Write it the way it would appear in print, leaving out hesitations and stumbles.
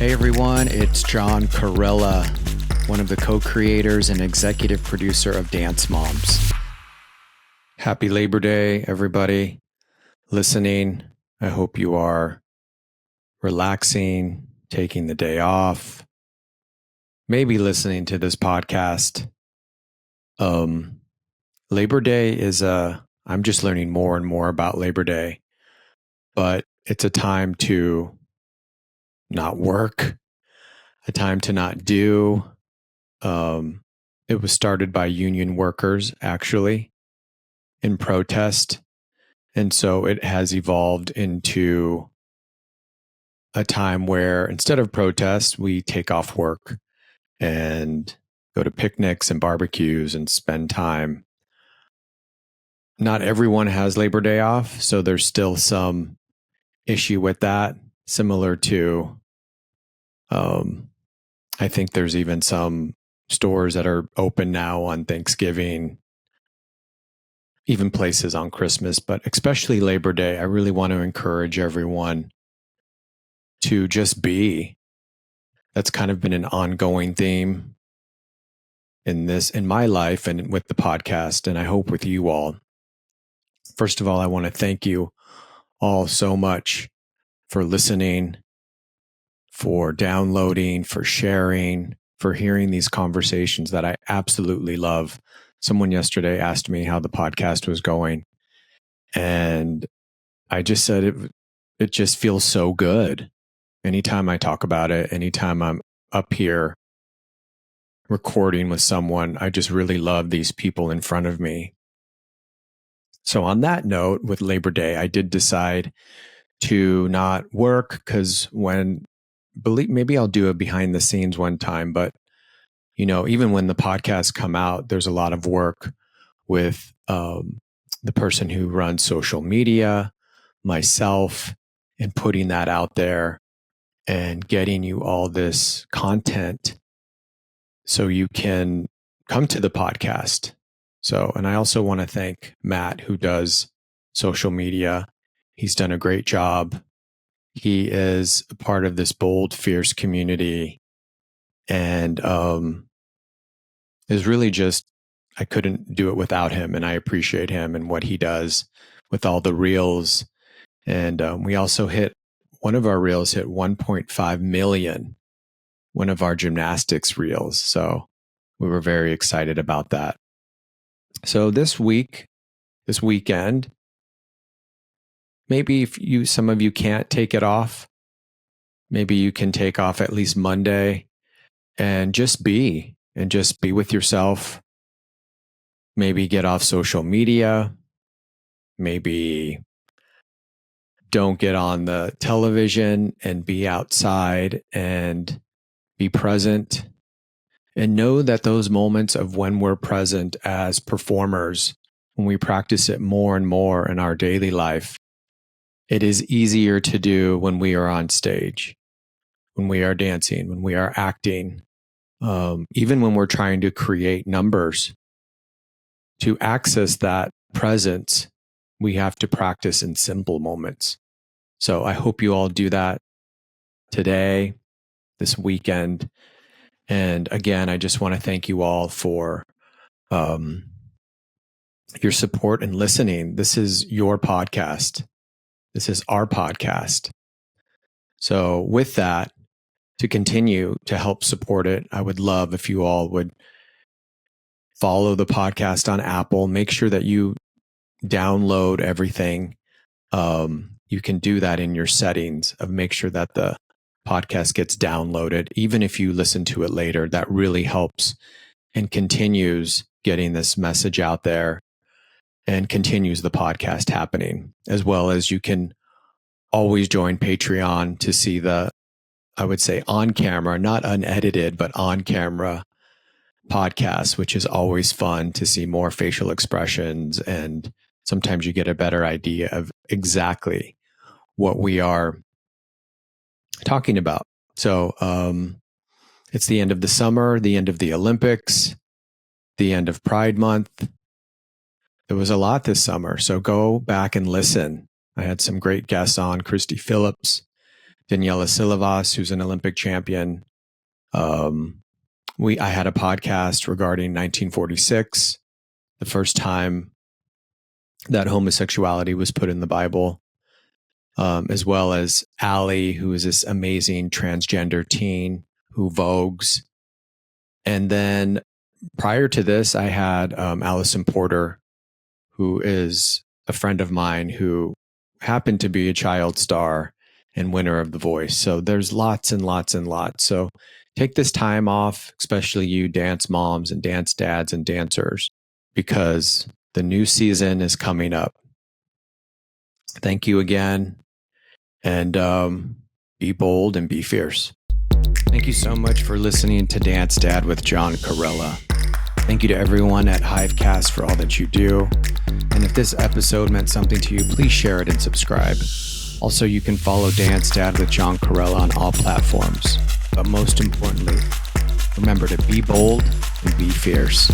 Hey everyone, it's John Corella, one of the co-creators and executive producer of Dance Moms. Happy Labor Day, everybody listening. I hope you are relaxing, taking the day off, maybe listening to this podcast. Labor Day is I'm just learning more and more about Labor Day, but it's a time to not work, a time to not do. It was started by union workers, actually, in protest. And so it has evolved into a time where instead of protest, we take off work and go to picnics and barbecues and spend time. Not everyone has Labor Day off, so there's still some issue with that, similar to, I think there's even some stores that are open now on Thanksgiving, even places on Christmas, but especially Labor Day. I really want to encourage everyone to just be. That's kind of been an ongoing theme in my life and with the podcast, and I hope with you all. First of all, I want to thank you all so much for listening, for downloading, for sharing, for hearing these conversations that I absolutely love. Someone yesterday asked me how the podcast was going, and I just said it just feels so good. Anytime I talk about it, anytime I'm up here recording with someone, I just really love these people in front of me. So on that note, with Labor Day, I did decide to not work because maybe I'll do a behind the scenes one time, but even when the podcasts come out, there's a lot of work with the person who runs social media, myself, and putting that out there and getting you all this content so you can come to the podcast. And I also want to thank Matt, who does social media. He's done a great job. He is a part of this bold, fierce community, and is really just, I couldn't do it without him, and I appreciate him and what he does with all the reels. And we also one of our reels hit 1.5 million, one of our gymnastics reels. So we were very excited about that. So this weekend, maybe if some of you can't take it off, maybe you can take off at least Monday and just be with yourself. Maybe get off social media. Maybe don't get on the television and be outside and be present. And know that those moments of when we're present as performers, when we practice it more and more in our daily life, it is easier to do when we are on stage, when we are dancing, when we are acting, even when we're trying to create numbers. To access that presence, we have to practice in simple moments. So I hope you all do that today, this weekend. And again, I just want to thank you all for your support and listening. This is your podcast. This is our podcast. So with that, to continue to help support it, I would love if you all would follow the podcast on Apple. Make sure that you download everything. You can do that in your settings of make sure that the podcast gets downloaded. Even if you listen to it later, that really helps and continues getting this message out there and continues the podcast happening. As well as you can always join Patreon to see I would say on camera, not unedited, but on camera podcasts, which is always fun to see more facial expressions. And sometimes you get a better idea of exactly what we are talking about. So it's the end of the summer, the end of the Olympics, the end of Pride Month. There was a lot this summer, so go back and listen. I had some great guests on. Christy Phillips Daniela Silvas, who's an Olympic champion. I had a podcast regarding 1946, the first time that homosexuality was put in the Bible, as well as Allie, who is this amazing transgender teen who vogues. And then prior to this, I had Allison Porter, who is a friend of mine who happened to be a child star and winner of The Voice. So there's lots and lots and lots. So take this time off, especially you dance moms and dance dads and dancers, because the new season is coming up. Thank you again. And be bold and be fierce. Thank you so much for listening to Dance Dad with John Corella. Thank you to everyone at Hivecast for all that you do. And if this episode meant something to you, please share it and subscribe. Also, you can follow Dance Dad with John Corella on all platforms. But most importantly, remember to be bold and be fierce.